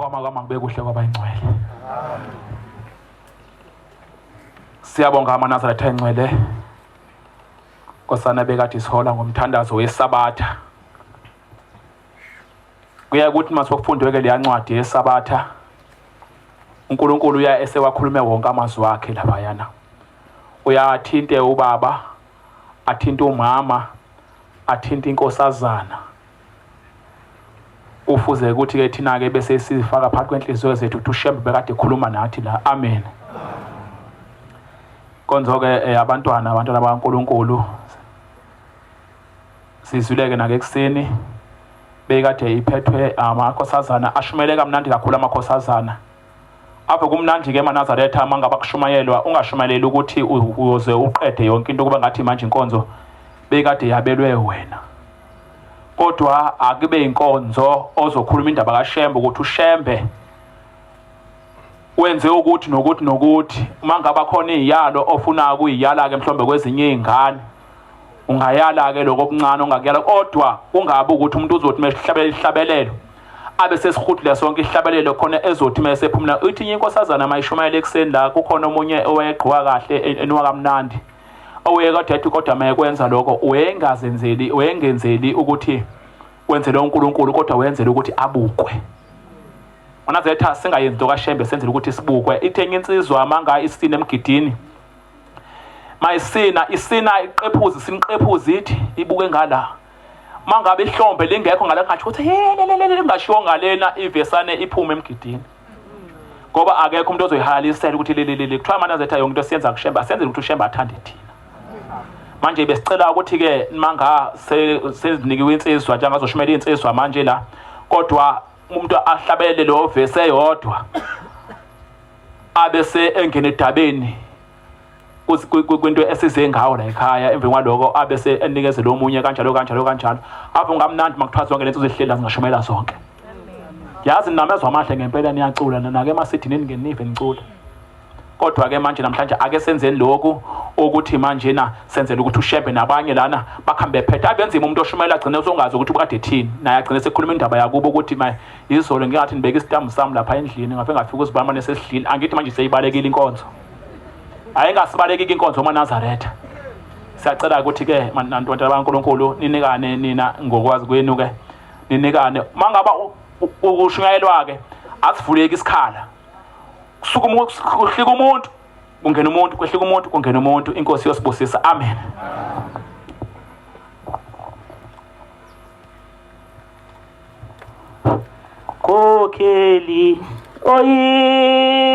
ukuphakama kwami ngibeke kuhle kwabayingcwele. Siyabonga amaNazaretha engcwele. Nkosana bekade sihola ngomthandazo weSabatha. Kuya ukuthi masokufundwe ke leya ncwadi yeSabatha, uNkulunkulu uya esewakhuluma wonke amazwi akhe labayana. Uyathinte ubaba, athinte umama, athinte inkosazana. Ufuze ukuthi ke thina ke bese sifaka phakathi kwenhliziyo zethu ukuthi uShembe bekade ekhuluma nathi la. Amen. Konzo ke abantwana bakaNkulunkulu sizuleke na ekseni bekade iphethwe amakhosazana ashumele kamnandi kakhulu amakhosazana. Apho kumnandi ke eManazaretha mangaba kushumayelwa ungashumayeli ukuthi uyoze uqede yonke into kuba ngathi manje inkonzo bekade yabelwe wena. Kodwa akube inkonzo ozokhuluma indaba kaShembe ukuthi uShembe wenze ukuthi nokuthi mangaba khona iziyalo ofuna ukuyiyala ke mhlombe kwezinye izingane ungayala ke lokho okuncane ongakuyala, kodwa kungabe ukuthi umuntu uzothi mesihlabela ihlabelelo abe sesihudule sonke ihlabelelo khona ezothi mase phumula uthi inkosazana mayishumayele ekseni la kukhona omunye owayegqoka kahle enwa kamnandi owekade ethi kodwa mayekwenza lokho wengenzeli ukuthi wenzele uNkulunkulu kodwa wenzele ukuthi abukwe. Manazetha singayenzi into kaShembe senzele ukuthi sibukwe. Ithenye insizwa manga isina emgidini mayisina iqephuzi sinqephuzi ithi ibuke ngala mangabe ihlombe lingekho ngala ngathi ukuthi yelelele ngashiwo ngalena ivesane iphume emgidini ngoba akekho umuntu ozoyihalisela ukuthi lelelele kuthiwa Manazetha yonke into siyenza kuShembe asenzele ukuthi uShembe athande thina. Manje besicela ukuthi ke manga sezinikiwe insizwa nje angazoshumela insizwa manje la kodwa umuntu ahlabele lo vese eyodwa abese engene edabeni kwinto esize ngawo la ekhaya emva kwaloko abese enikeze lo munye kanjalo apho ngamnandi makuthiwa zonke lento zihlela zingashumela zonke. Yazi namezwa amahle ngempela niyacula nake emasithini ningenive nicula. Kodwa ke manje namhlanje ake senzeni lokhu ukuthi manje na senzele ukuthi uShembe nabanye lana bakhambe phethe abenzima umuntu oshumela agcine uzongazi ukuthi ukade thini naye agcine sekhuluma indaba yakubo ukuthi izolo ngingathi nibeke isitambu sami lapha endlini ngafe ngafika uzibamba nesesidlini angithi manje seyibalekile inkonzo ayingasibalekike inkonzo eManazaretha. Siyacela ukuthi ke nantwana bakaNkulunkulu ninikane nina ngokwazi kwenu ke ninikane mangaba ushunyayelwa ke asivuleke isikhala kusuka umuntu kuhlika umuntu kungena umuntu kwehlika umuntu kungena umuntu. Inkosi yosibusisa. Amen. Kokheli oyingcwele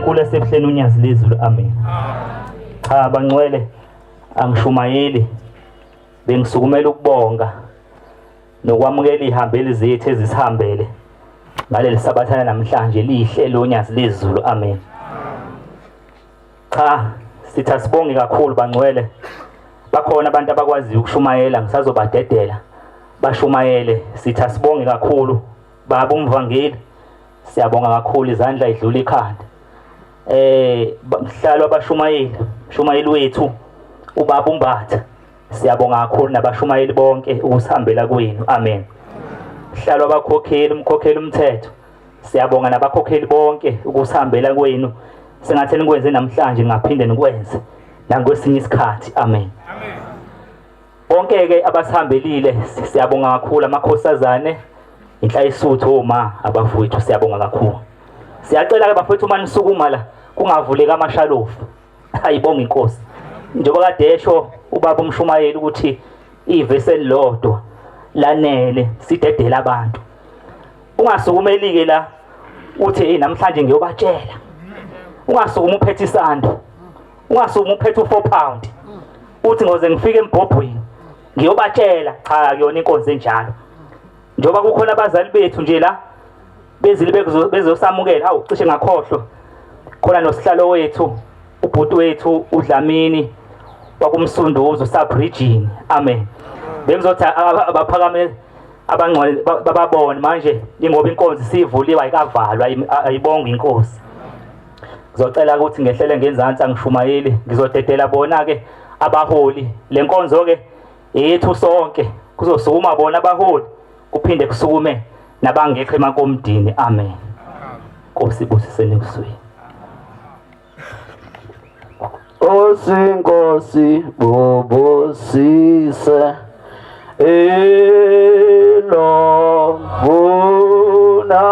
enkulu esebuhleni unyazi lezulu. Amen. Cha bangcwele angishumayeli bengisukumela ukubonga nokwamukela ihambeli zethu ezisihambele ngaleli sabathana namhlanje lihle lonyazi lezulu. Amen. Cha sithi asibonge kakhulu bangcwele bakhona abantu abakwaziyo ukushumayela ngisazobadedela bashumayele sithi asibonge kakhulu baba umvangeli siyabonga kakhulu izandla idlula ikhanda mhlalo abashumayeli shumayeli wethu ubaba uMbatha siyabonga kakhulu nabashumayeli bonke ukusihambela kwenu amen mhlalo abakhokheli umkhokheli umthetho siyabonga nabakhokheli bonke ukusihambela kwenu sengathi nikwenze namhlanje ngaphinde nikwenze nangwesinye isikhathi amen bonke ke abasihambelile siyabonga kakhulu amakhosazane inhlayisuthu oma abafowethu siyabonga kakhulu siyacela ke bafowethu uma nisukuma la kungavuleka amashalofu ayibonga inkosi njengoba kade esho ubaba umshumayeli ukuthi ivesi elilodwa lanele sidedela abantu ungasukumeli ke la uthi namhlanje ngiyobatshela ungasukuma uphethe isando ungasukuma uphethe u4 pound uthi ngoze ngifike embhobhweni ngiyobatshela cha kuyona inkonzo enjalo njoba kukhona abazali bethu nje la bezile bezosamukela hawu cishe ngakhohlwa khona nosihlalo wethu ubhuti wethu uDlamini wakumsunduzo saBridging amen bengizothi abaphakame abangcwele bababone manje ingoba inkonzo sivuliwe ayikavalwa ayibonga inkosi ngizocela ukuthi ngehlele ngenzansi angishumayeli ngizodedela bona ke abaholi lenkonzo ke yethu sonke kuzosukuma bona abaholi kuphinde kusukume nabangekho emakomdini amen Nkosi busiseni kusweni Nkosi bobosise elo bunaza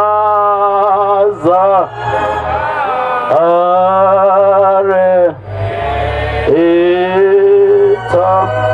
are eta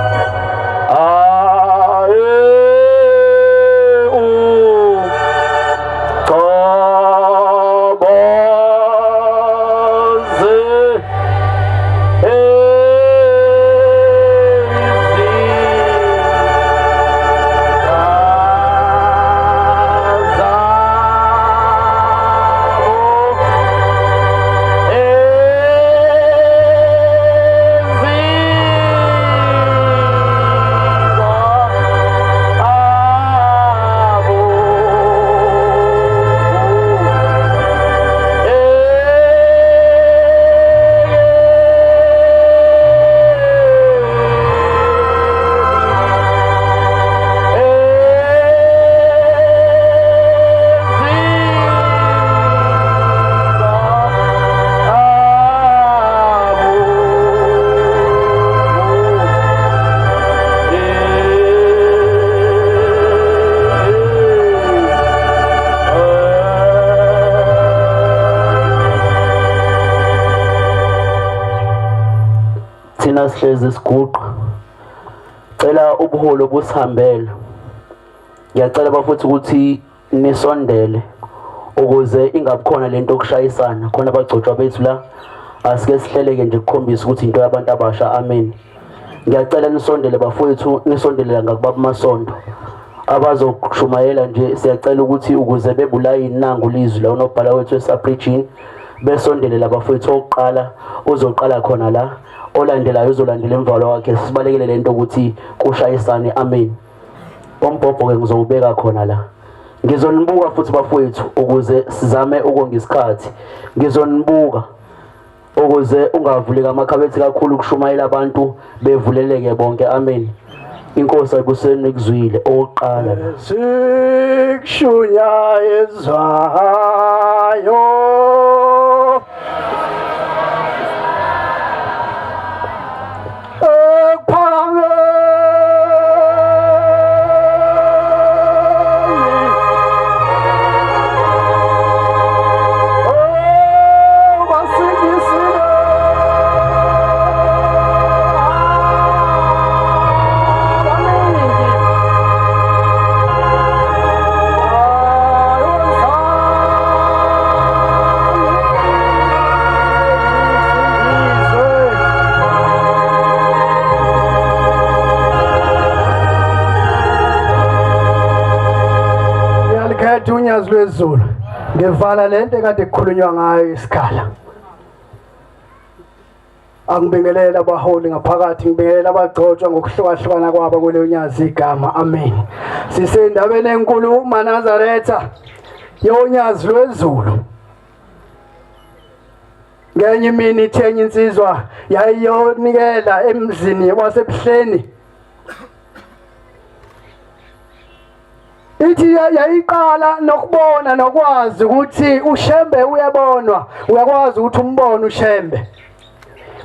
sihlezi isiguqa cela ubuholo obusihambele ngiyacela bafuthu ukuthi nisondele ukuze ingabukhona lento okushayisana khona abagcotshwa bethu la asike sihleleke nje ukukhombisa ukuthi into yabantu abasha amen ngiyacela nisondele bafuthu nisondele ngakubaba masondo abazokushumayela nje siyacela ukuthi ukuze bebulayi inangu lizwi la unobhala wethu eSabridging besondele labafuthu oqala uzoqala khona la olandelayo uzolandela emvalo wakhe sibalekele lento ukuthi kushayisane amen ombhobho ke ngizowubeka khona la ngizonibuka futhi bafowethu ukuze sizame ukonga isikhathi ngizonibuka ukuze ungavuleka amakhabethi kakhulu ukushumayela abantu bevuleleke bonke amen inkosi ayibuseni kuzwile oqala sikushunya ezwayo unyazi lwezulu ngevala lento ekade kukhulunywa ngayo isikhala Angibingelela abaholi ngaphakathi, ngibingelela abagcotshwa ngokuhlukahlukana kwabo kuleyo nyazi igama. Amen. Sisendabeni enkulu uManazaretha yonyazi lwezulu. Ngenye imini ithenye insizwa yayiyonikela emzini wasebuhleni. Ithi yayiqala nokubona nokwazi ukuthi uShembe uyabonwa, uyakwazi ukuthi umbone uShembe.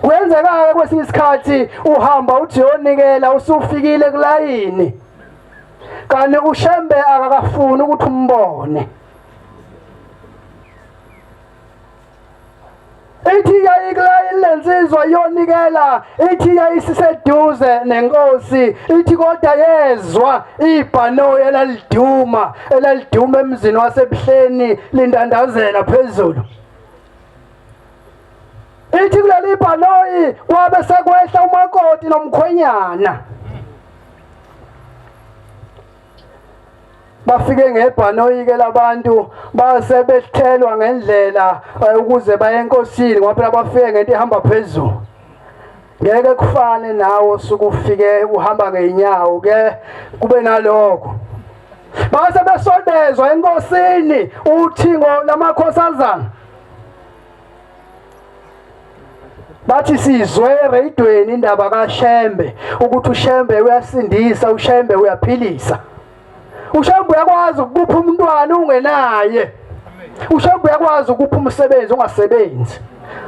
Kwenzeka kwesinye isikhathi uhamba uthi yonikela usufikile kulayini. Kanti uShembe akakafuni ukuthi umbone. Ithi yayikulayini lensizwa yonikela, ithi yayisiseduze nenkosi, ithi kodwa yezwa ibhanoyi elaliduma emzini wasebuhleni lindandazela phezulu. Ithi kuleli bhanoyi kwabe sekwehla umakoti nomkhwenyana. Bafike ngebhanoyi ke labantu base bethelwa ngendlela ukuze baye enkosini ngoba phela bafike ngento ehamba phezulu. Ngeke kufane nawo sukufike uhamba ngeenyawo ke kube naloko. Base besondezwa enkosini uthingo lamakhosazana. Bathi sizwe eradweni indaba kaShembe ukuthi uShembe uyasindisa, uShembe uyaphilisa. uShembe uyakwazi ukupha umntwana ungenaye. uShembe uyakwazi ukupha umsebenzi ungasebenzi.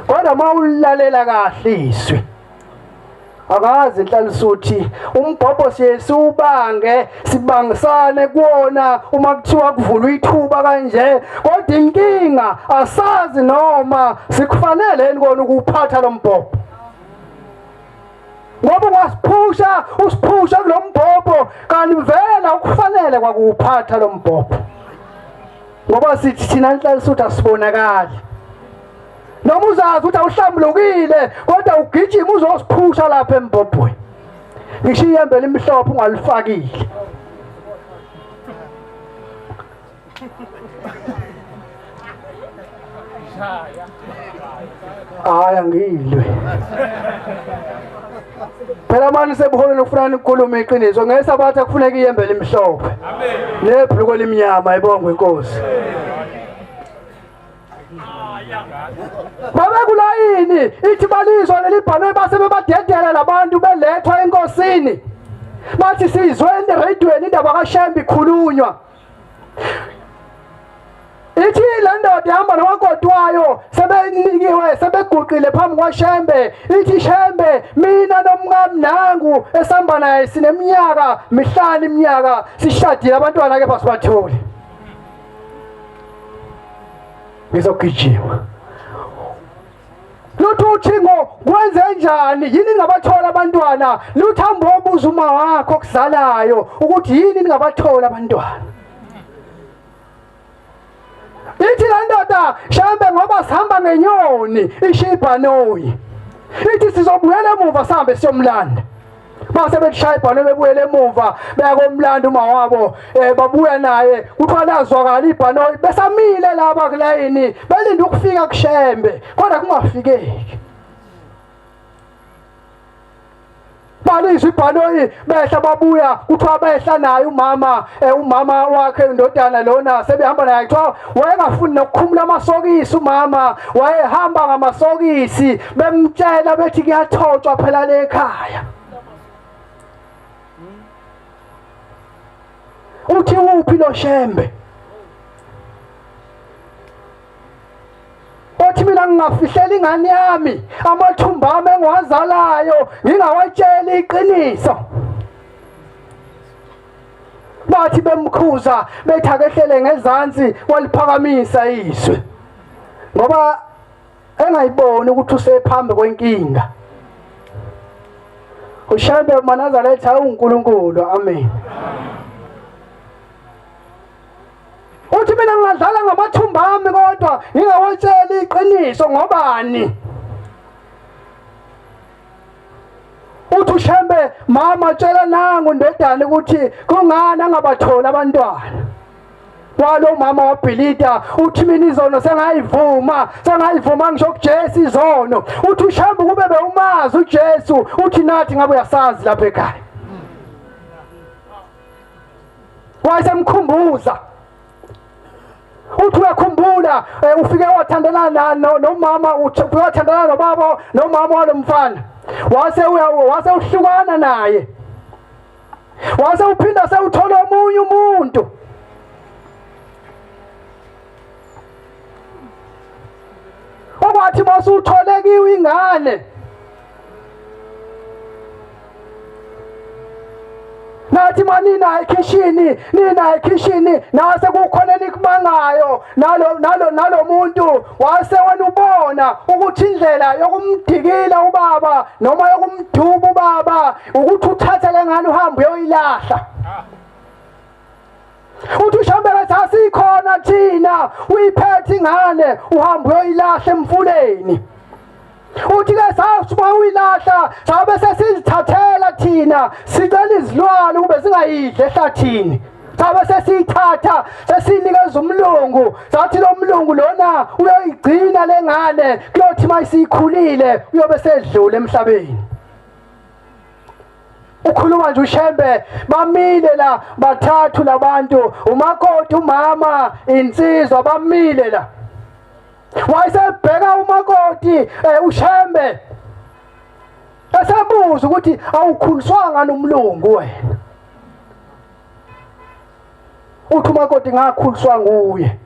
Kodwa mawulalela kahle izwi. Akazi inhlalisa uthi umbhobho siyesubange sibangisane kuona uma kuthiwa kuvulwa ithuba kanje. Kodwa inkinga asazi noma sikufanele yini kona ukuphatha lo mbhobho. Ngoba wasiphusha usiphusha kulo mbhobho kanti vela ukufanele kwakuphatha lo mbhobho. Ngoba sithi thina inhlalisa uthi asibonakali. Noma uzazi ukuthi awuhlambulukile kodwa ugijima uzosiphusha lapha embhobhweni. Ngisho iyembe limhlophe ungalifakile. Hayi angilwe. Phela manje sebuholweni ufuna ukukhuluma iqiniso ngesabatha kufuneka iyembe limhlophe. Amen. Nebhuluko limnyama ibongwe inkosi. Babe kulayini ithi balizwa leli bhanoyi base bebadedela labantu belethwa enkosini. Bathi sizwe eradweni indaba kaShembe ikhulunywa. Ithi le ndoda ihamba nomakoti wayo sebenikiwe sebeguqile phambi kwaShembe. Ithi Shembe mina nomngami nangu esihamba naye sineminyaka mihlanu iminyaka sishadile abantwana ke basibatholi. Ngizogijima. Lutho uthingo kwenze njani yini ningabathola abantwana luthamba obuza uma wakho okuzalayo ukuthi yini ningabathola abantwana. Ithi la ndoda Shembe ngoba sihamba ngenyoni ishibhanoyi. Ithi sizobuyela emuva sihambe siyomlanda. Base beshaya ibhanoyi bebuyela emuva beyakomlanda uma wabo babuya naye kuthiwa lazwakala ibhanoyi besamile laba kulayini belinda ukufika kuShembe kodwa kungafikeki. Balizwa ibhanoyi behla babuya kuthiwa behla naye umama wakhe indodana lona sebehamba naye kuthiwa wayengafuni nokukhumula amasokisi umama wayehamba ngamasokisi bemtshela bethi kuyathotshwa phela le ekhaya. Uthi uphi lo Shembe? Othi mina ngingafihlela ingane yami amathumba ami engiwazalayo ngingawatsheli iqiniso. Bathi bemkhuza bethi akehlele ngezansi waliphakamisa izwi. Ngoba engayiboni ukuthi usephambi kwenkinga. uShembe uManazaretha uNkulunkulu. Amen. Uthi mina ngingadlala ngamathumba ami kodwa ngingawatsheli iqiniso ngobani? Uthi uShembe mama tshela nangu ndodana ukuthi kungani angabathola abantwana. kwalo mama wabhilida uthi mina izono sengayivuma ngisho kuJesu izono uthi ushamba kube bewumazi uJesu uthi nathi ngabe uyasazi lapha ekhaya wayesemkhumbuza uthi uyakhumbula ufike wathandana nomama ufike wathandana nobaba nomama walomfana wase uhlukana naye wase uphinda sewuthola omunye umuntu okwathi mase utholekiwe ingane nathi manina ekhishini nase kukhona nikumangayo nalo muntu wase wena ubona ukuthi indlela yokumdikila ubaba noma yokumduba ubaba ukuthi uthatha lengane uhambe uyoyilahla uthi ushambela sasikhona thina uyiphethe ingane uhambe uyoyilahla emfuleni uthi ke sasuma uyilahla sabe sesizithathela thina sicela izilwane ube singayidle ehlathini sabe sesiyithatha sesinikeza umlungu sathi lo mlungu lona uyoyigcina lengane kuyothi mayisikhulile uyobe sedlule emhlabeni ukhuluma nje uShembe bamile la bathathu labantu umakoti umama insizwa bamile la wayesebheka umakoti uShembe esebuza ukuthi awukhuliswanga nomlungu wena uthi umakoti ngakhuliswa nguye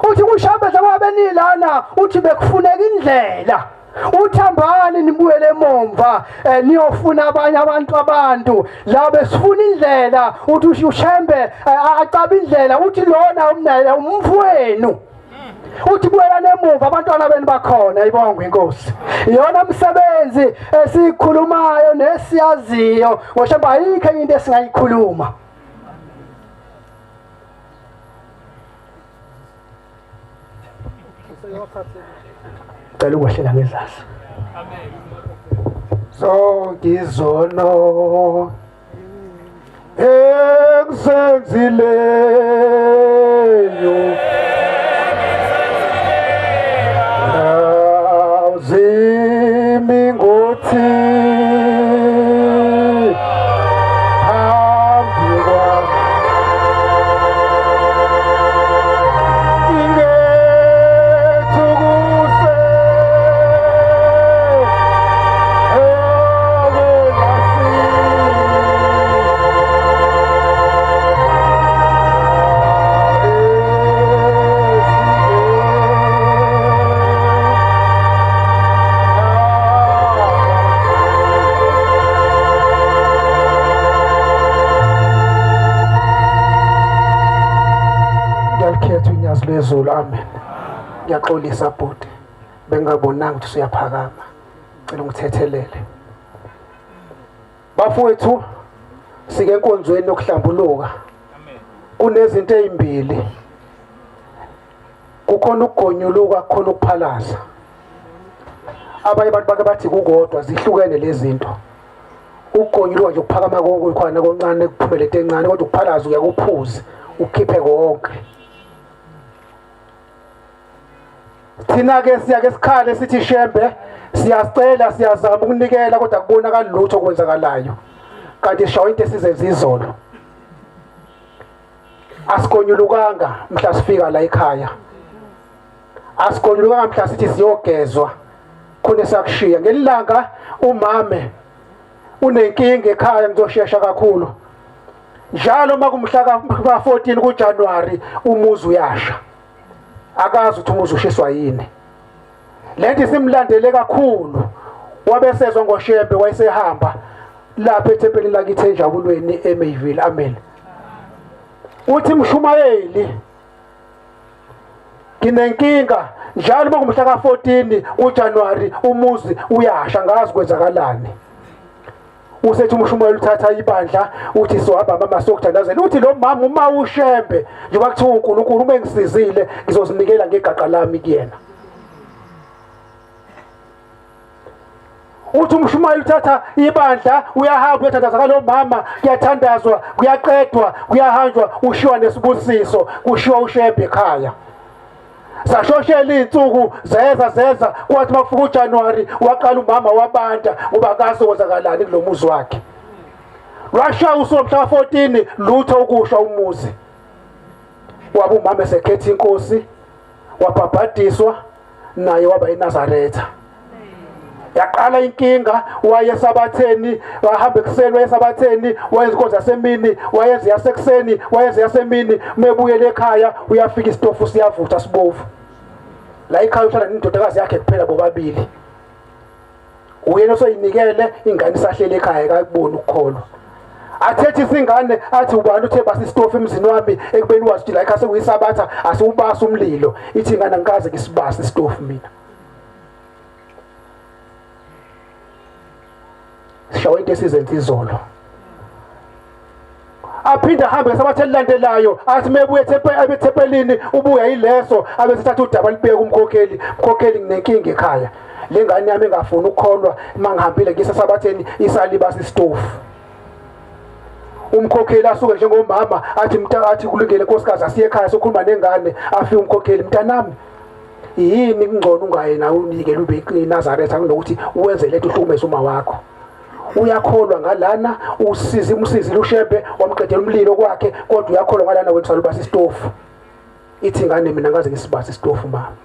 uthi kuShembe zababenilana uthi bekufuneka indlela uthambani nibuyele emomva niyofuna abanye abantu la besifuna indlela uthi uShembe acaba indlela uthi lona umnaya umfowenu uthi buyela nemumva abantwana beni bakhona ibongwe inkosi iyona umsebenzi esikhulumayo nesiyaziyo ngoba ayikho into esingayikhuluma cela ukwehlela ngezazi amen zonke izono engisenzileyo awuzimi ngothi lezulu amen ngiyaxolisa bhuti bengabonanga ukuthi uyaphakama cela ngithethelele bafowethu sike enkonzweni yokuhlambuluka amen kunezinto ezimbili kukhona ukugonyuluka kukhona ukuphalaza abanye abantu bake bathi kukodwa zihlukene lezi zinto ukugonyuluka nje ukuphakama konke khona koncane kuphumele into encane kodwa ukuphalaza uyakuphuza ukhiphe konke thina ke siyake sikhale sithi Shembe siyacela siyazama ukunikela kodwa kubonakala lutho okwenzakalayo kanti shawo into esizenza izolo asikonyulukanga mhla sifika la ekhaya asikonyulukanga mhla sithi siyogezwa khona sakushiya ngelilanga umame unenkinga ekhaya ngizoshesha kakhulu njalo makumhla ka 14 kuJanuary umuzi uyasha akazi ukuthi umuzi ushiswa yini lento simlandele kakhulu wabesezwa ngoShembe wayesehamba lapha ethempelini lakithi eNjabulweni eMayville amen uthi Mshumayeli nginenkinga njalo makumhla ka 14 kuJanuary umuzi uyasha ngazi kwenzakalani usethi uMshumayeli uthatha ibandla uthi sohamba mama sokuthandazela uthi lo mama uma uShembe njengoba kuthiwa uNkulunkulu uma engisizile ngizozinikela ngegaqa lami kuyena uthi umshumayeli uthatha ibandla uyahamba uyathandaza kalo mama kuyathandazwa kuyaqedwa kuyahanjwa ushiwa nesibusiso kushiwa ushebhe ekhaya sashoshela iy'nsuku zeza kwathi makufika uJanuwari waqala umama wabanda ngoba akazi kwenzakalani kulo muzi wakhe lwashaya usuku mhla 14 lutho ukusha umuzi waba umama esekhetha inkosi wabhabhadiswa naye waba eNazaretha yaqala inkinga waye esabatheni wahamba ekuseni waye esabatheni wayenza inkonzo yasemini wayenza yasekuseni wayenza yasemini mebuyele ekhaya uyafika isitofu siyavutha sibovu la ekhaya uhlala nendodakazi yakhe kuphela bobabili uyena osoyinikele ingane isahlele ekhaya akuboni ukukholwa athethi isingane athi ubani uthe basi isitofu emzini wami ekubeni wazi la ekhaya sekuyisabatha asiwubasa umlilo ithi ingane angikaze ngisibasa isitofu mina sishawe into esizenza izolo aphinda ahambe ngesabatha elilandelayo athi mebuye eThempelini ubuya yileso abesithatha udaba libeke kumkhokheli mkhokheli nginenkinga ekhaya lengane yami engafuni ukukholwa mangihambile ngisesabatheni isalibasa isitofu umkhokheli asuke njengomama athi kulungile nkosikazi asiye ekhaya sokhuluma nengane afike umkhokheli mntanami yini kungcono ungaye nawe unike lube eNazaretha kunokuthi uwenze letho uhlukumeza uma wakho uyakholwa ngalana umsizi ushebhe wamqedela umlilo kwakhe kodwa uyakholwa ngalana wethu salubasa isitofu ithi ngane mina ngaze ngisibasa isitofu mama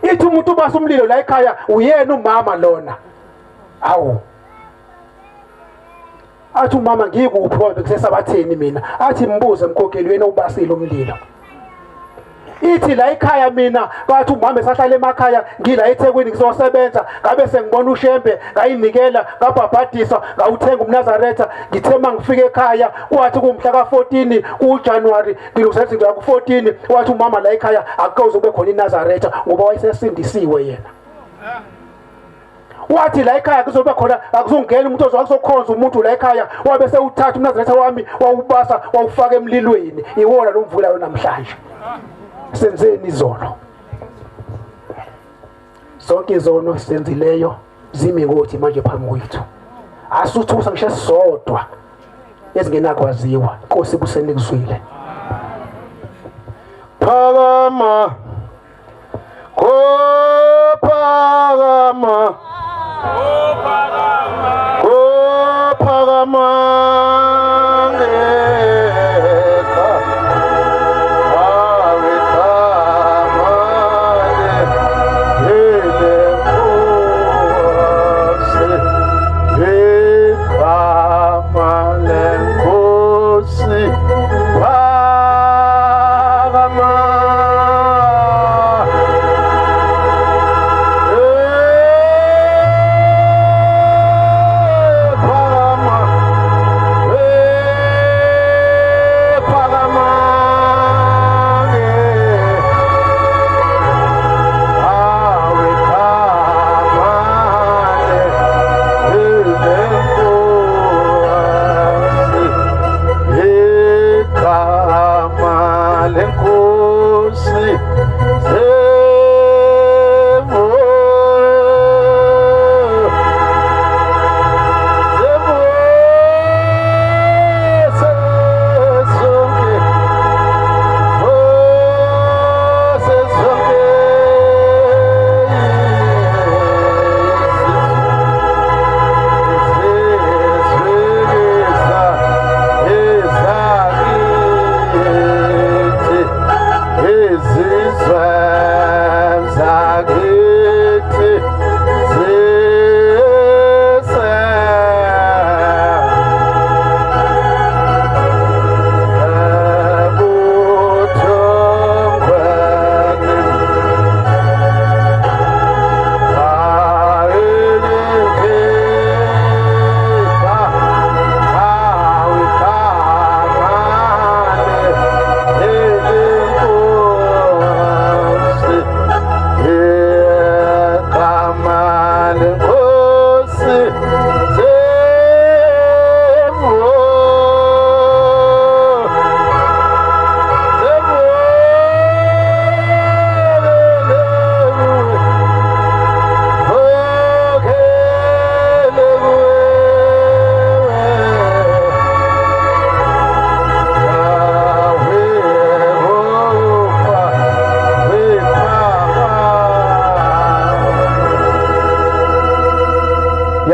ithi umuntu ubasa umlilo la ekhaya uyena umama lona awu athi umama ngikuphi ngoba bekusesabatheni mina athi mbuze mkhokheli wena ubasile umlilo ithi la ekhaya mina bathi umama esahlala emakhaya ngila eThekwini ngizosebenza ngabe sengibona ushembe ngayinikela ngabhabhadiswa ngawuthenga umNazaretha ngithe mangifika ekhaya kwathi kumhla ka14 kuJanuwari ngilungiselela ngiya ku14 wathi umama la ekhaya akukoze ube khona iNazaretha ngoba wayesesindisiwe yena wathi la ekhaya kuzobe khona akuzongena umuntu ozokukhonza umuntu la ekhaya wabe sewuthatha umNazaretha wami wawubasa wawufaka emlilweni iwona lo mvulayo namhlanje senzeni izolo sonke izono senzileyo zimi ngothi manje phambi kwethu asuthusa ngisho sisodwa ezingenakwaziwa inkosi kusenikuzwile phakama phakama phakama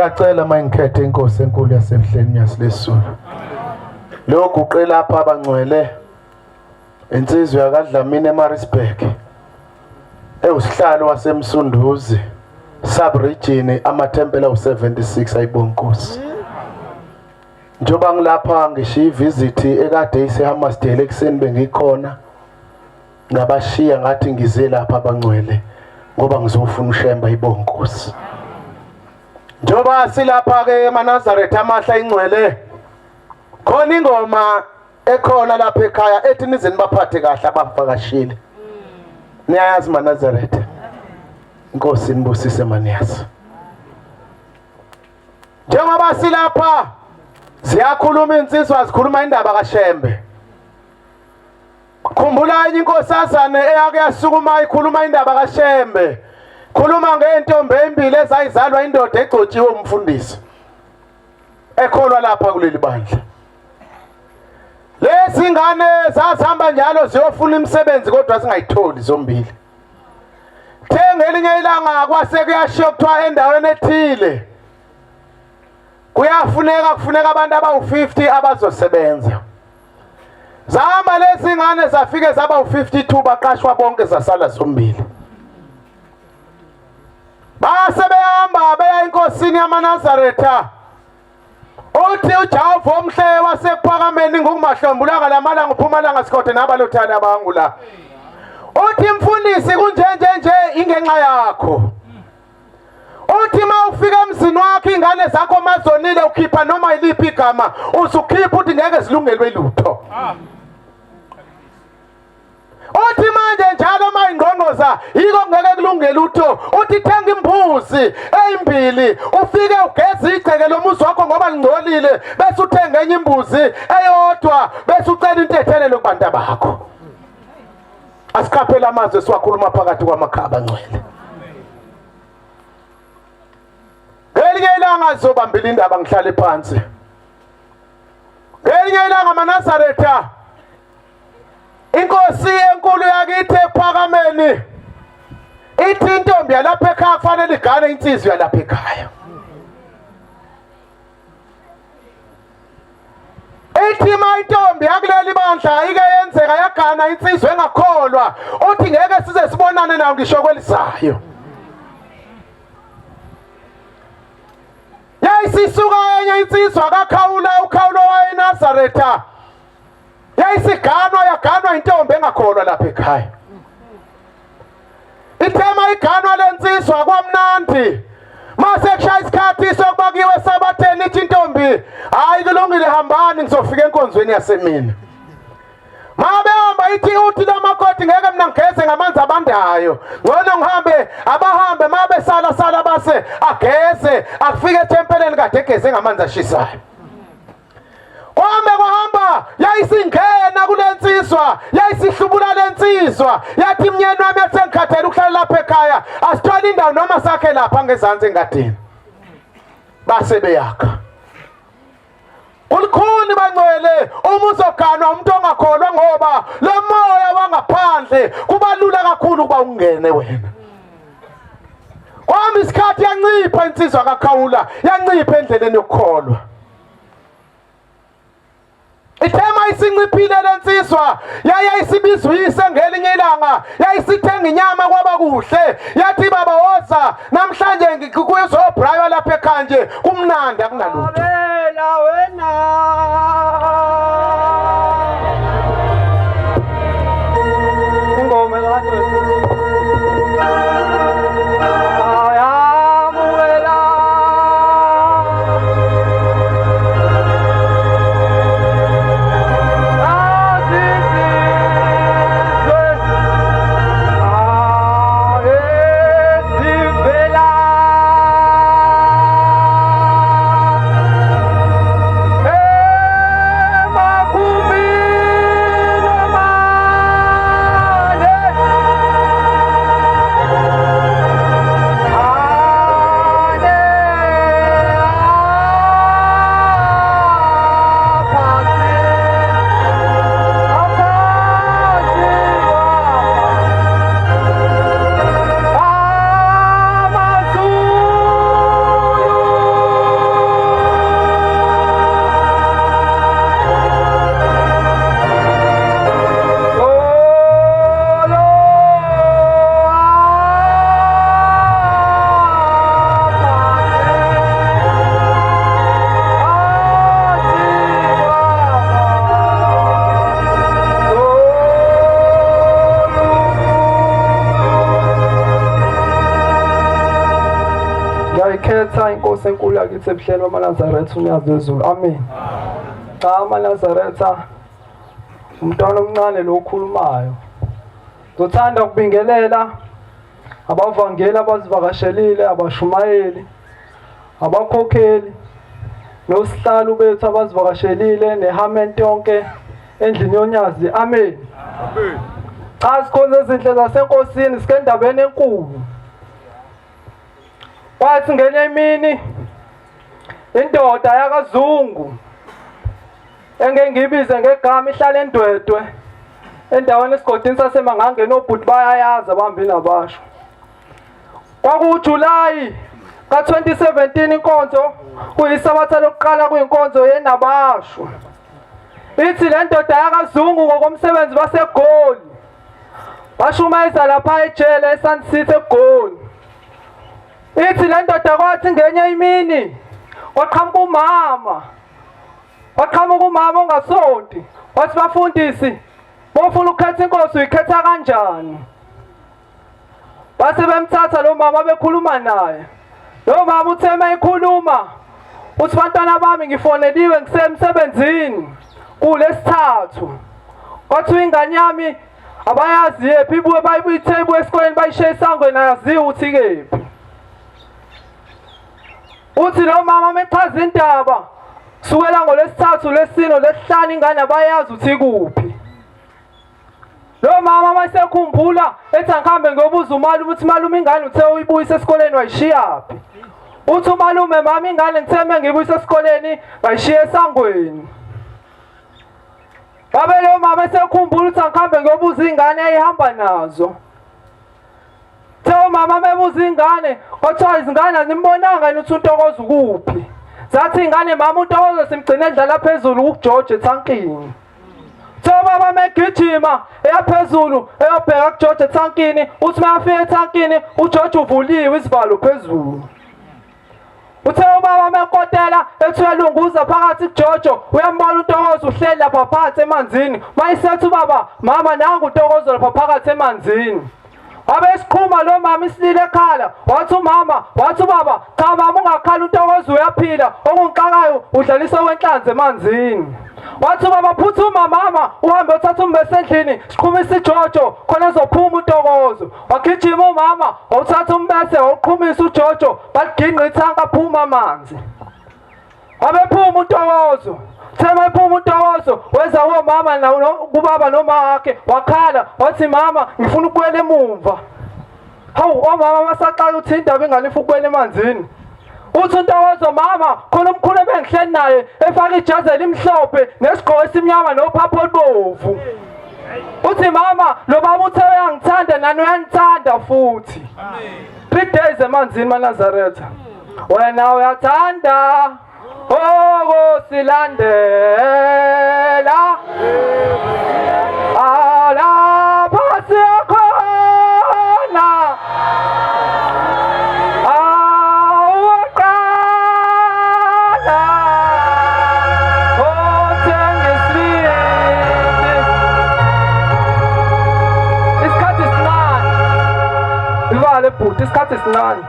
ngiyacela mayengikhethe inkosi enkulu yasemhleni yasilesulu lo guqe lapha abangcwele insizwe yakadlamini eMaritzburg ewusihlalo wasemsunduzi sub-region amathempela u76 ayibonkosi njoba ngilapha ngishiya ivisit ekade iseHammersdale ekseni bengikhona ngabashiya ngathi ngize lapha abangcwele ngoba ngizofuna ushemba ibonkosi njoba silapha ke eManazaretha amahla ingcwele khona ingoma ekhona lapha ekhaya ethi nizeni baphathe kahle abavakashile niyayazi Manazaretha inkosi nibusise maniyazi njengoba silapha siyakhuluma insizwa zikhuluma indaba kaShembe khumbula inkosazane eyake yasukuma ikhuluma indaba kaShembe khuluma ngentombi embili ezayizalwa indoda egcotshiwe umfundisi ekholwa lapha kuleli bandla lezi ngane zazihamba njalo ziyofuna imisebenzi kodwa singayitholi zombili ngelinye ilanga kwase kuyashiya kuthiwa endaweni ethile kufuneka abantu abawu50 abazosebenza zahamba lezi ngane zafike zaba u52 baqashwa bonke zasala zombili base behamba beya enkosini yaManazaretha uthi uJehova omhle wasephakameni ngokumahlambulanga lamalanga uPhumalanga Sikhothe nabalothana abangula uthi mfundisi kunjenje ingenxa yakho uthi mawufika emzini wakhe ingane zakho mazonile ukhipha noma iliphi igama usukhipha uthi ngeke silungelwe lutho uthi manje njalo mayingqonqoza yiko ngeke kulungele lutho uthi thenga imbuzi ezimbili ufike ugeze igceke lomuzi wakho ngoba lingcolile bese uthenga enye imbuzi eyodwa bese ucela intethelelo kubantu bakho asiqaphela amazwi siwakhuluma phakathi kwamakhaba ngcwele ngelinye ilanga zobambila indaba ngihlale phansi ngelinye ilanga Manazaretha inkosi enkulu yakithi ephakameni ithi intombi yalapha ekhaya kufanele igane insizwe yalapha ekhaya ithi mayintombi yakuleli bandla ike yenzeka yagana insizwe engakholwa uthi ngeke size sibonane nayo ngisho kwelisayo yayisisuka enye insizwe akakhawula ukhawulo wayeNazaretha yaganwa intombi engakholwa lapha ekhaya ithema iganwa lensizwa kwamnandi mase kushaya isikhathi sokubakiwe esabatheni ithi intombi hayi kulungile hambani ngizofika enkonzweni yasemini mabehamba ithi uthi lamakoti ngeke mina ngigeze ngamanzi abandayo ngona ngihambe abahambe mabesala base ageze afike etempeleni kade egeze ngamanzi ashisayo kwahamba yayisingena kulensizwa yayisihlubula lensizwa yathi mnyeni wami yathi ngikhathele ukuhlala lapha ekhaya asithole indawo noma sakhe lapha ngezantsi engadini base beyakha ulikhuni bangcwele uma uzoganwa umuntu ongakholwa ngoba lo moya wangaphandle kubalula kakhulu ukuba ungene wena kwami isikhathi yancipha insizwa kakhawula yancipha endleleni yokukholwa ithema isinciphile lensizwa yayisibizuyise ngelinye ilanga yayisithenga inyama kwaba kuhle yathi baba woza namhlanje kuzobraywa lapha ekhaya nje kumnandi akunalutho wena ingoma Ngiyayikhetha inkosi enkulu yakithi ebuhleni bamaNazaretha uNyazi wezulu. Amen. Cha amaNazaretha umntwana omncane lo okhulumayo. Ngothanda ukubingelela abavangeli abazivakashelile, abashumayeli, abakhokheli nosihlalo bethu abazivakashelile nehamenti yonke endlini yonyazi. Amen. Amen. Cha sikhonza izinhle zasenkosini sike endabeni enkulu. Kwathi ngenye imini indoda yakaZungu engeke ngibize ngegama ihlala eNdwedwe endaweni esigodini saseMangangeni obhuti bayayazi abambi nabasho. KwakuJulayi ka-2017 inkonzo kuyisabatha lokuqala kuyinkonzo yenabasho. Ithi le ndoda yakaZungu ngokomsebenzi baseGoli bashumayeza lapha ejele eSun City eGoli. Ithi le ndoda kwathi ngenye imini waqhamuka umama ongasonti wathi bafundisi bofuna ukukhetha inkosi uyikhetha kanjani. Base bemthatha lo mama bekhuluma naye. Lo mama uthe mayikhuluma uthi bantwana bami ngifoneliwe ngisemsebenzini kulesithathu. Kwathi ingane yami abayazi yephi ibuye bayibuyithe ibuye esikoleni bayishiye esangweni ayaziwa ukuthi kephi. Uthi lo mama mechaza indaba sukela ngolesithathu lesino lesihlanu ingane abayazi ukuthi kuphi. Lo mama mayisekhumbula ethi angihambe ngobuza umalume uthi malume ingane uthe uyibuyisa esikoleni wayishiyaphi. Uthi umalume mama ingane ngitheme ngiyibuyisa esikoleni bayishiye esangweni. Babe lo mama esekhumbula uthi angihambe ngobuza ingane ayihamba nazo. Tell mama mebuza ingane kwathiwa izingane nimbonanga yini uthi uNtokozo kuphi. Zathi ingane mama uNtokozo simgcine edlala phezulu kuJoje ethankini. Tell baba megijima eyaphezulu eyobheka kuJoje ethankini uthi mayafika ethankini uJoje uvuliwe isivalo phezulu. Uthe ubaba mekotela ethwelunguza phakathi kuJojo uyambona uNtokozo uhleli lapha phansi emanzini. Mayisethi ubaba mama nangu uNtokozo lapha phakathi emanzini. Abe siqhuma lo mama isilile ekhala wathi umama wathi ubaba cha mama ungakhala uNtokozo uyaphila okungiqakayo udlalisa wenhlanzi emanzini. Wathi ubaba phuthuma mama uhambe uthatha umbese endlini siqhumisa iJojo khona ezophuma uNtokozo. Wagijima umama wawuthatha umbese wawuqhumisa uJojo baligingqa ithanka aphuma amanzi. Abephuma uNtokozo. Thema iphuma uNtokozo weza womama na kubaba noma wakhe wakhala wathi mama ngifuna ukubuyela emumva. Hawu omama basaqala uthi indaba ingane ifuna ukubuyela emanzini. Uthi uNtokozo mama khona umkhulu ebengihleli naye efaka ijazi elimhlophe nesigqoko esimnyama nophapho olubovu. Uthi mama lo baba uthe uyangithanda nani uyangithanda futhi. 3 days emanzini maNazaretha. Wena uyathanda silandela ala phasi khona awuqala othengisile isikhathi sincane ivale bhuti isikhathi sincane.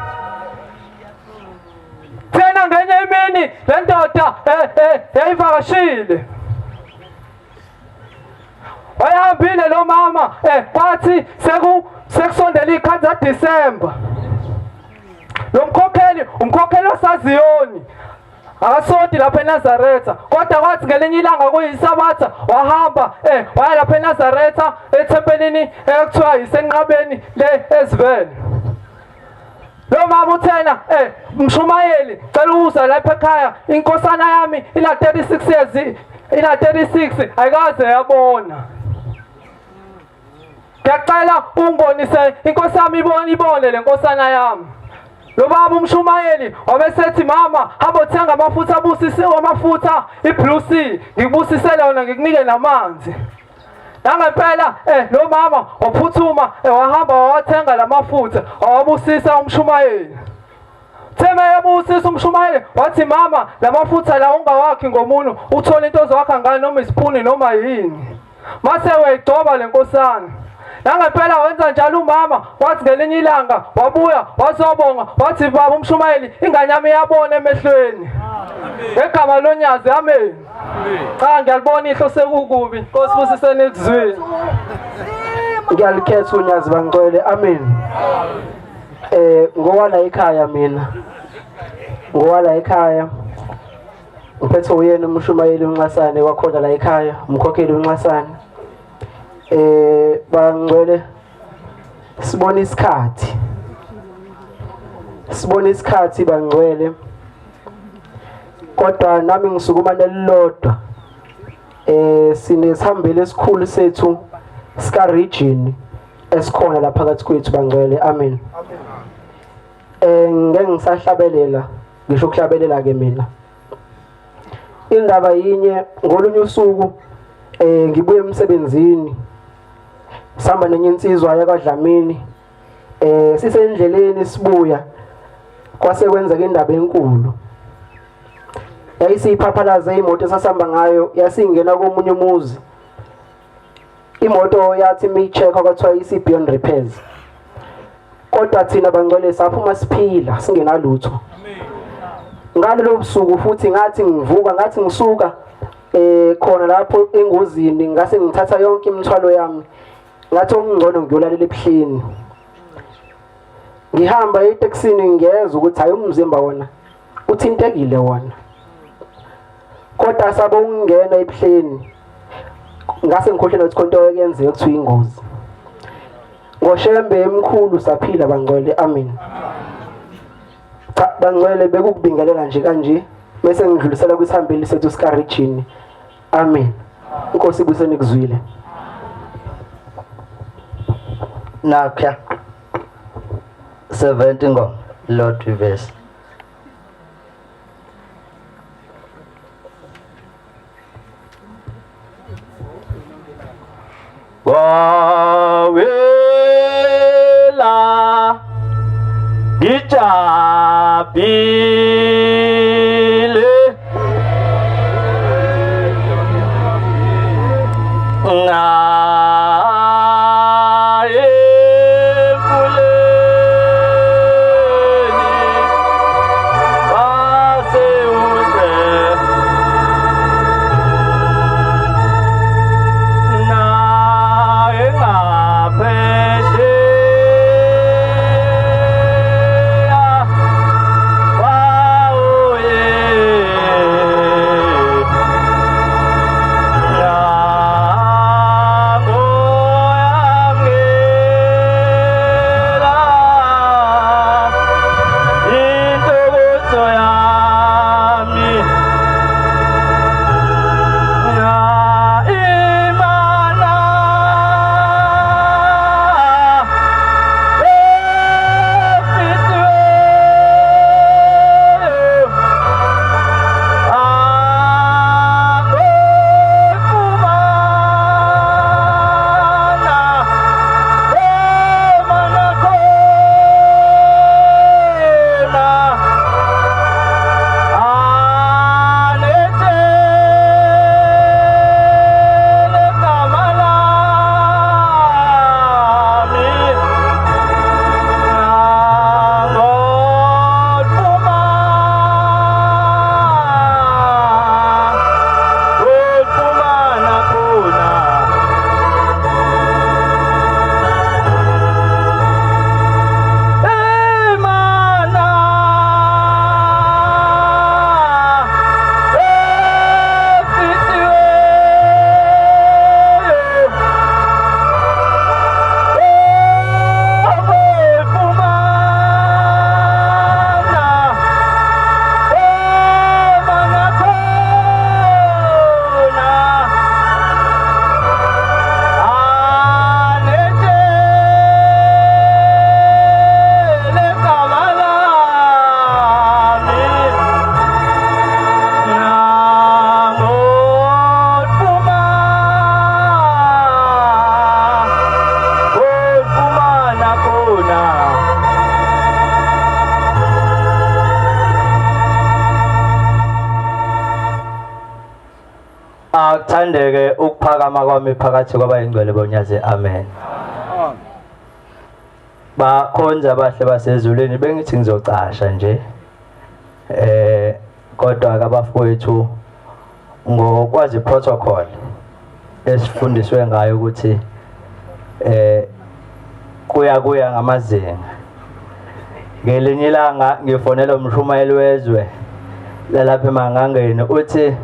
Ngenye imini le ndoda yayivakashile wayahambile lo mama kwathi sekusondela iy'khathi zaDisemba. Lo umkhokheli wasaziyoni akasonti lapha eNazaretha kodwa kwathi ngelinye ilanga kuyisabatha wahamba waya lapha eNazaretha ethempelini ekuthiwa yisenqabeni le ezivele. Lo mama uthena mshumayeli cela uza lapha ekhaya inkosana yami ina 36 years ina 36 ayikaze yabona. Ngiyacela ungibonise inkosi yami ibone le nkosana yami. Lo baba umshumayeli wabesethi mama hamba uthenga amafutha abusise amafutha iBlue Sea ngikubusisele wona ngikunike namanzi. Nangempela lo mama waphuthuma wahamba wathenga lamafutha wabusisa umshumayeli. Thema yabusisa umshumayeli wathi mama lamafutha la ungawakhi ngomuno uthola into ozwakha ngani noma isipuni noma yini. Mase wayigcoba lenkosana. nangempela wenza njalo umama wathi ngelinye ilanga wabuya wazobonga wathi baba uMshumayeli ingane yami iyabona emehlweni ngegama lonyazi amen cha ngiyalibona ihlo sekukubi Nkosi busiseni ekuzwini Ngiyalikhetha unyazi bangcwele amen ngowala ekhaya mina ngowala ekhaya uphethe uyena uMshumayeli uNxasane wakhona la ekhaya umkhokheli uNxasane bangcwele sibona isikhathi bangcwele kodwa nami ngisukuma lelilodwa sinesihambele esikhulu sethu sika region esikhona la phakathi kwethu bangcwele amen ngeke ngisahlabelela ngisho ukuhlabelela ke mina indaba yinye ngolunye usuku ngibuye emsebenzini sihamba nenye insizwa yakwaDlamini sisendleleni sibuya kwase kwenzeka indaba enkulu yayisiphaphalaze imoto esasihamba ngayo yasingena komunye umuzi imoto yathi micheck kwathiwa isi beyond repairs kodwa thina bangcwele saphuma siphila singenalutho ngalelo busuku futhi ngathi ngivuka ngathi ngisuka khona lapho engozini ngase ngithatha yonke imithwalo yami ngathi ongcono ngiyolalela ebuhleni ngihamba eTaxini ngiyeza ukuthi hayi umzimba wona uthintekile wona kodwa sabo ungena ebuhleni ngase ngikhohlelwa ukuthi konke oyenzeka kuthiwa ingozi ngoshembe emkhulu saphila bangcwele amen cha bangcwele bekukubingelela nje kanje bese ngidlulisela kwisihambeli sethu sika region amen Inkosi ibuseni kuzwile Nakha 70 ngo Lord verse Wawela Gijabile Akuthandeke ukuphakama kwami phakathi kwabayingcwele bonyaze amen bakhonza abahle basezulwini bengithi ngizocasha nje kodwa ke abafowethu ngokwazi protocol esifundiswe ngayo ukuthi kuya ngamazinga. Ngelinye ilanga ngifonela umshumayeli wezwe lalapha eMangangeni uthi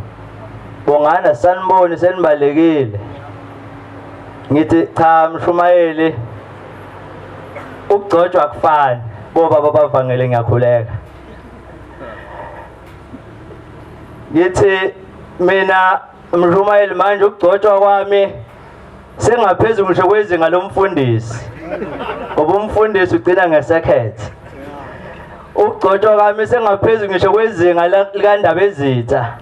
bongana saniboni senibalekile. Ngithi cha mshumayeli ukugcotshwa akufani boba babavangele ngiyakhuleka. Ngithi mina mshumayeli manje ukugcotshwa kwami sengaphezulu ngisho kwezinga lomfundisi ngoba umfundisi ugcina ngesekhethe. Ukugcotshwa kwami sengaphezulu ngisho kwezinga likandaba ezitha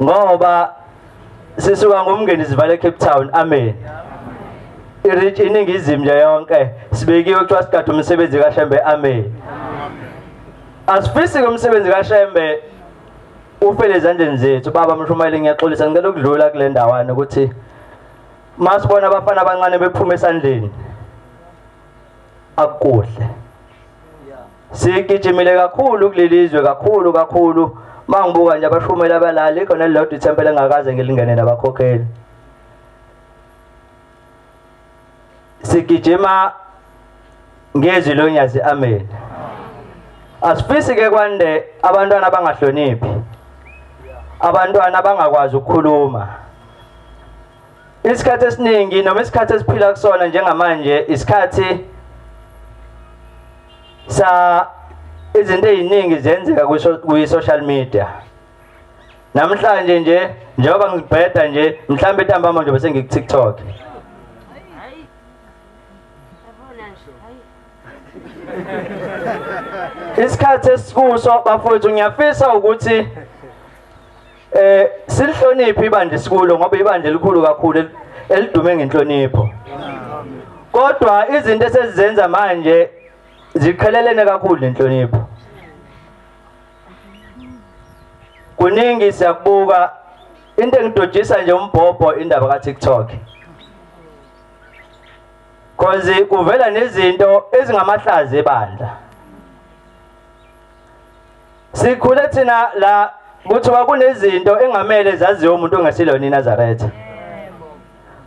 ngoba sisuka ngomngeni sivale eCape Town. Amen. Ireach iningizimu nje yonke sibekiwe kuthiwa sigade umsebenzi kaShembe. Amen. Asifisi umsebenzi kaShembe ufele ezandleni zethu. Baba mshumayeli ngiyaxolisa ngicela ukudlula kule ndawana ukuthi masibona abafana abancane bephuma esandleni akuhle. Sigijimile kakhulu kulelizwe kakhulu mangibuka nje abashumeli abalali khona lelodwa ithempeli engakaze ngilingene nabakhokheli. Sigijima ngezwi lonyazi. Amen. Asifisi ke kwande abantwana abangahloniphi, abantwana abangakwazi ukukhuluma. Isikhathi esiningi noma isikhathi esiphila kusona njengamanje isikhathi izinto eziningi zenzeka kwi-social media. Namhlanje nje njengoba ngibheda nje mhlambe ntambama nje bese ngikuTikTok. Isikhathi esikuso bafowethu ngiyafisa ukuthi silihloniphe ibandla sikulo ngoba ibandla elikhulu kakhulu elidume ngenhlonipho. Kodwa izinto esizenza manje zikhelelene kakhulu nenhlonipho. Kuningi siyakubuka into engidojisa nje umbhobho indaba kaTikTok. Cause kuvela nezinto ezingamahlazi ebandla. Sikhule thina la kuthiwa kunezinto engamele zaziwe umuntu ongasilona iNazaretha.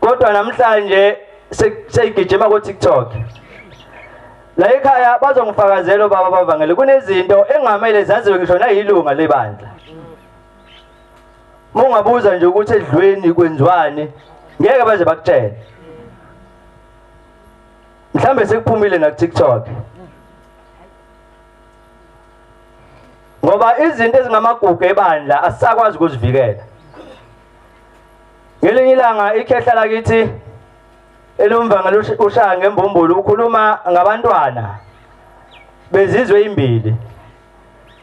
Kodwa namhlanje seyigijima kuTikTok. La ekhaya bazongifakazela baba bavangele kunezinto engamele zaziwe ngisho nayilunga lebandla. Mungabuza nje ukuthi edlweni kwenziwani ngeke baze bakutshela. Mhlambe sekuphumile na kuTikTok. Ngoba izinto ezingamagugu ebandla asisakwazi ukuzivikela. Ngelinye ilanga ikhehla lakithi elomvangelo ushaya ngembumbulu ukhuluma ngabantwana bezizwe imbili.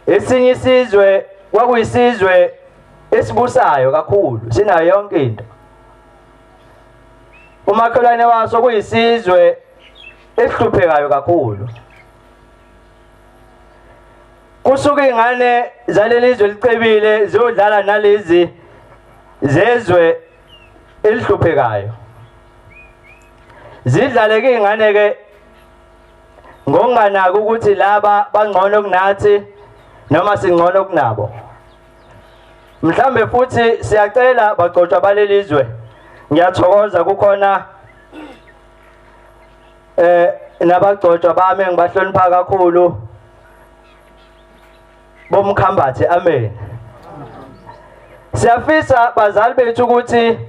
Esinye isizwe kwakuyisizwe esibusayo kakhulu sinayo yonke into. Umakhelwane waso kuyisizwe esihluphekayo kakhulu. Kusuka ingane zalelizwe licebile ziyodlala nalezi zezwe elihluphekayo. Zidlaleke ingane ke ngokunganaki ukuthi laba bangcono kunathi noma singcono kunabo. Mhlambe futhi siyacela bagcotshwa balelizwe. Ngiyathokoza kukhona nabagcotshwa bami ngibahlonipha kakhulu bomkhambathi. Amen. Siyafisa bazali bethu ukuthi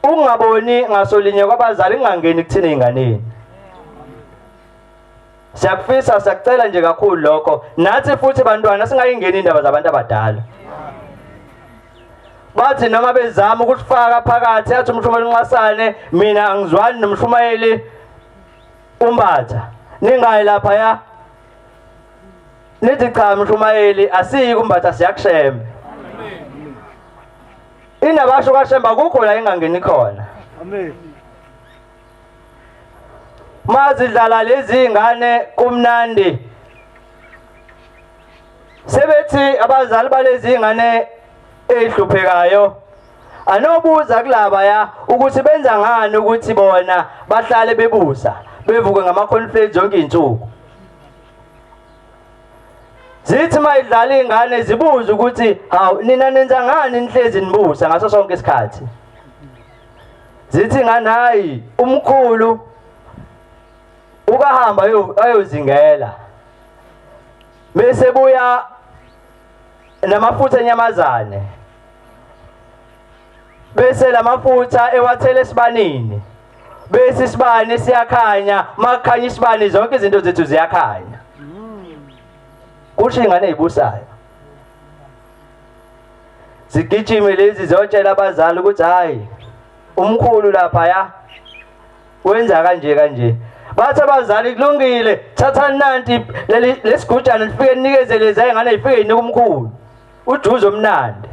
ungaboni ngasolinye kwabazali ngangeni kuthina inganeni. Siyakufisa siyakucela nje kakhulu lokho. Nathi futhi bantwana singayingeni indaba zabantu abadala. Bathi noma bezama ukufaka phakathi athi umshumayeli Nxasane mina angizwani nomshumayeli Umbatha. Ningayi lapha ya. Nithi cha mshumayeli asiyi kuMbatha siyakushembe. Inabasho kaShemba kukho la ingangeni khona. Amen. Mazidlala lezi ingane kumnandi. Sebethi abazali balezi ingane ehluphekayo anobuza kulaba ya ukuthi benza ngani ukuthi bona bahlale bebusa bevuke ngama-conflict zonke iy'nsuku. Zithi mayidlala iy'ngane zibuze ukuthi hawu nina nenza ngani nihlezi nibusa ngaso sonke isikhathi. Zithi ingane hayi umkhulu ukahamba ayozingela bese buya namafutha enyamazane bese lamafutha ewathele esibanini bese isibani siyakhanya makukhanya isibani zonke izinto zethu ziyakhanya. Kusho ingane ezibusayo zigijime lezi ziyotshela abazali ukuthi hayi umkhulu lapha ya wenza kanje kanje. Bathi abazali kulungile thathani nanti lesigujana lifike ninikeze lezi ingane zifike yinika umkhulu ujuzo omnandi.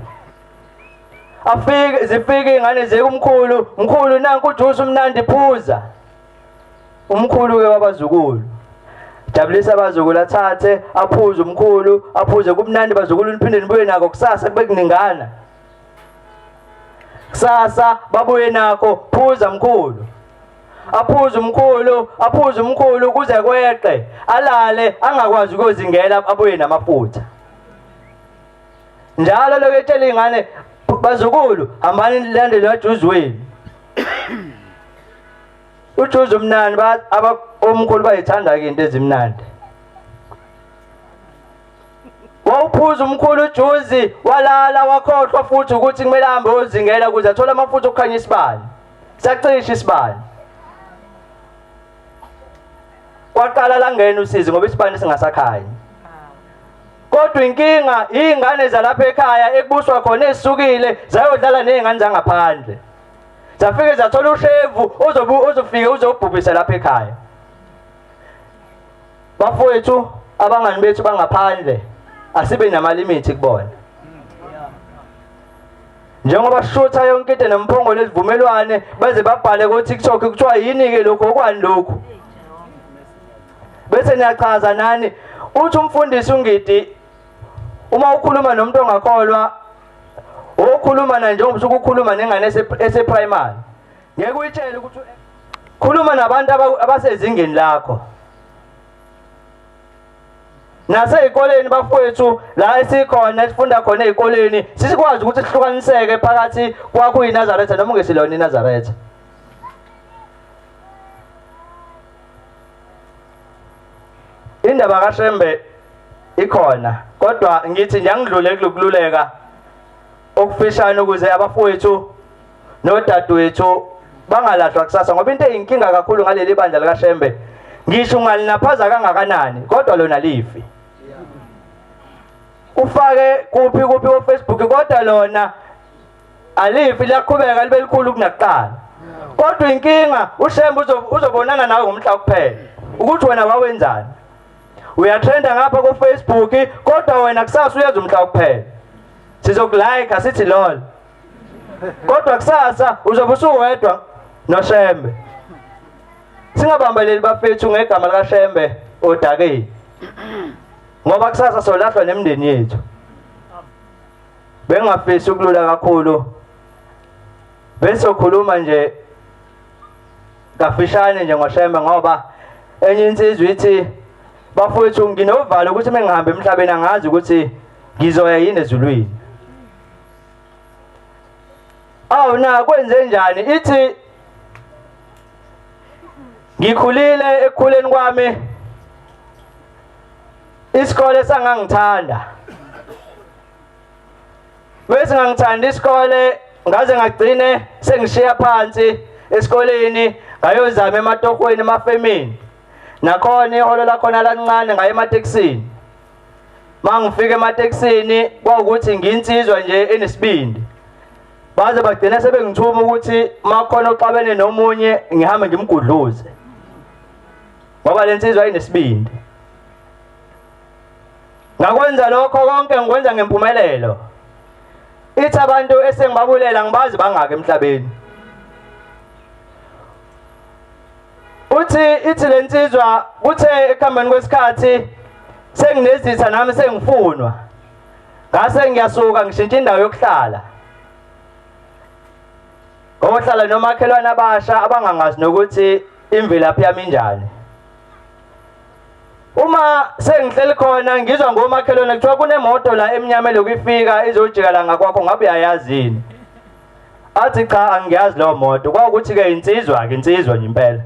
Zifike ingane zekumkhulu umkhulu nanku ujuzo omnandi phuza. Umkhulu ke wabazukulu jabulisa abazukulu athathe aphuze umkhulu aphuze kumnandi bazukulu niphinde nibuye nako kusasa kube kuningana. Kusasa babuye nako phuza mkhulu. Aphuze umkhulu kuze kweqe alale angakwazi ukuzingela abuye namafutha. Njalo loketshela ingane bazukulu hambani nilandele wajuzi wenu. Ujuzi umnandi omkhulu bayithanda ke into ezimnandi. Wawuphuza umkhulu ujuzi walala wakhohlwa futhi ukuthi kumele ahambe uyozingela ukuze athole amafutha okukhanya isibani. Sacisha isibani. Kwaqala langena usizi ngoba isibani singasakhanyi. Kodwa inkinga ingane zalapha ekhaya ekubuswa khona esukile zayodlala nezingane zangaphandle. Zafike zathola ushevu uzofike uzobhubhisa lapha ekhaya. Bafowethu abangani bethu bangaphandle asibe namalimithi kubona. Njengoba shutha yonke into nemphongo lezivumelwane baze babhale ku TikTok kuthiwa yini ke lokho okwani lokho. Bese niyachaza nani uthi umfundisi uNgidi uma ukhuluma nomuntu ongakholwa ukhuluma na njengoba usuke ukhuluma nengane ese-primary ngeke uyitshele ukuthi khuluma nabantu abasezingeni lakho. Nasey'koleni bafowethu la esikhona sifunda khona ey'koleni sisikwazi ukuthi sihlukaniseke phakathi kwakho uyiNazaretha noma ungesilona iNazaretha. Indaba kaShembe ikhona kodwa ngithi nje angidlule kulokululeka okufishane ukuze abafowethu nodadewethu bangalahlwa kusasa ngoba into eyinkinga kakhulu ngaleli bandla likaShembe ngisho ungalinaphaza kangakanani kodwa lona lifi. Ufake kuphi ku Facebook kodwa lona alifi liyaqhubeka libe likhulu kunakuqala. Kodwa inkinga uShembe uzobonana nawe ngomhla kuphela ukuthi wena wawenzani. Uyatrenda ngapha ku Facebook kodwa wena kusasa uyenza umhla kuphela. Sizokulike asithi lol. Kodwa kusasa uzobe usuwedwa noShembe. Singabambeleli bafethu ngegama likaShembe odakeni. Ngoba kusasa solahlwa nemindeni yethu. Bengafisi ukulula kakhulu. Bese ukhuluma nje kafishane nje ngoShembe ngoba enye insizwe ithi bafowethu nginovalo ukuthi mengihamba emhlabeni angazi ukuthi ngizoya yini ezulwini. Awu na kwenze njani ithi ngikhulile ekukhuleni kwami isikole sangangithanda. Bese ngangithanda isikole ngaze ngagcine sengishiya phansi esikoleni ngayozama ematohweni emafemini. Nakhona iholo lakhona lancane ngaye emateksini. Mangifika emateksini kwaukuthi nginsizwa nje enesibindi. Baze bagcina sebengithuma ukuthi makhona uxabene nomunye ngihambe ngimgudluze. Ngoba lensizwa inesibindi. Ngakwenza lokho konke ngikwenza ngempumelelo. Ithi abantu esengibabulela ngibazi bangaka emhlabeni. Ithi lensizwa kuthe ekuhambeni kwesikhathi senginezitha nami sengifunwa. Ngase ngiyasuka ngishintsha indawo yokuhlala. Ngohlala nomakhelwane abasha abangangazi nokuthi imvelaphi yami injani. Uma sengihleli khona ngizwa ngomakhelwane kuthiwa kunemoto la emnyama lokufika izojika la ngakwakho, ngabe uyayazini? Athi cha angiyazi leyo moto. Kwawukuthi ke insizwa nje impela.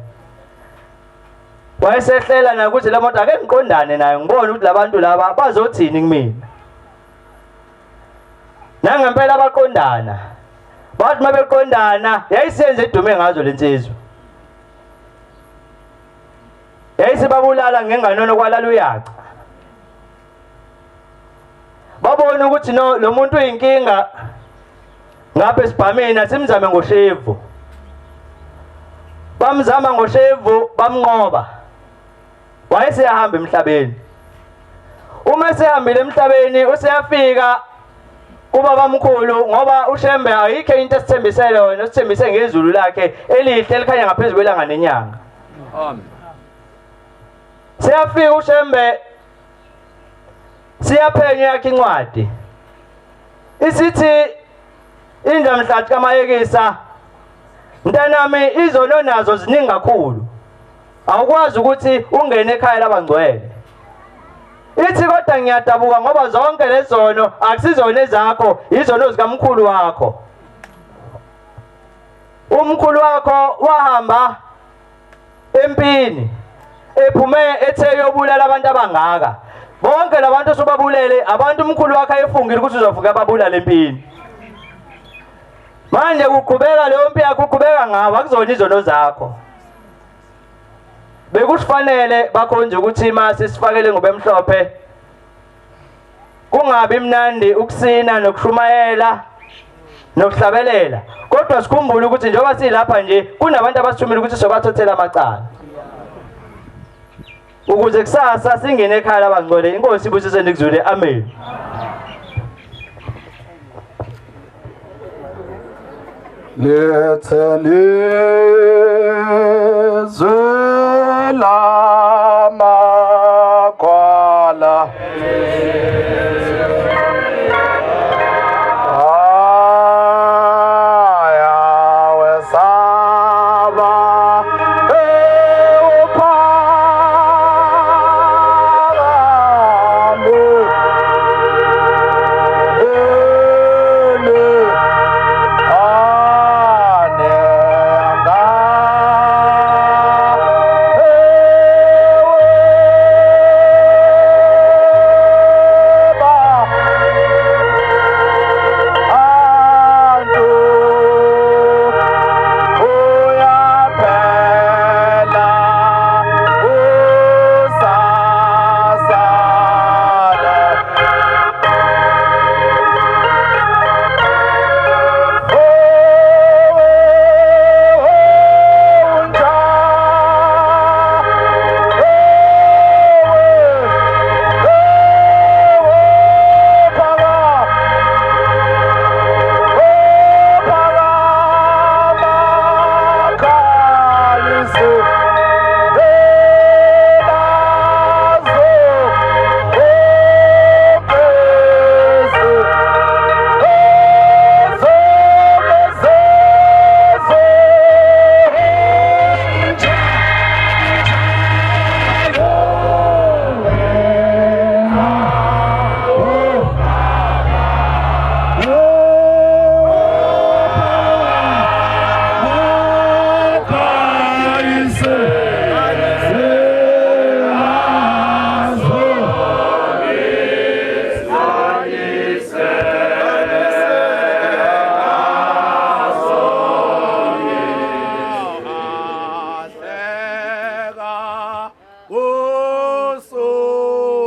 Wayesehlela na ukuthi le moto ake ngiqondane nayo ngibone ukuthi labantu laba bazothini kumina. Nangempela baqondana. Bathi mabeqondana yayisenze edume ngazo lensizwa. Yayisibabulala ngenganono kwalala uyaca. Babona ukuthi no lo muntu uyinkinga. Ngapha sibhameni simzame ngoshevu. Bamzama ngoshevu bamnqoba. Wayesehamba emhlabeni. Uma esehambile emhlabeni useyafika ubaba mkhulu ngoba uShembe ayikho into esithembisele yona, usithembise ngezulu lakhe elihle elikhanya ngaphezulu kwelanga nenyanga. Amen. Siyafika uShembe siyaphenya yakhe incwadi. Isithi indamhlathi kaMayekisa, mntanami izono nazo ziningi kakhulu. Awukwazi ukuthi ungene ekhaya labangcwele. Ithi kodwa ngiyadabuka ngoba zonke lezono akusizona ezakho, izono zikaMkhulu wakho. Umkhulu wakho wahamba empini ephume ethe yobulala abantu abangaka. Bonke labantu osobabulele abantu umkhulu wakhe ayefungile ukuthi uzovuka ababulala empini. Manje ukuqhubeka leyo mpi yakho uqhubeka ngawo akuzona izono zakho. Bekufanele bakhonje ukuthi mase sifakele ngobemhlophe. Kungabi mnandi ukusina nokushumayela nokuhlabelela. Kodwa sikhumbule ukuthi njengoba silapha nje kunabantu abasithumile ukuthi sobathothela amacala. Ukuze kusasa singene ekhaya labangcwele. Inkosi ibusise nikuzule. Amen. Lethe lizwe lamakwala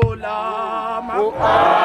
Usulama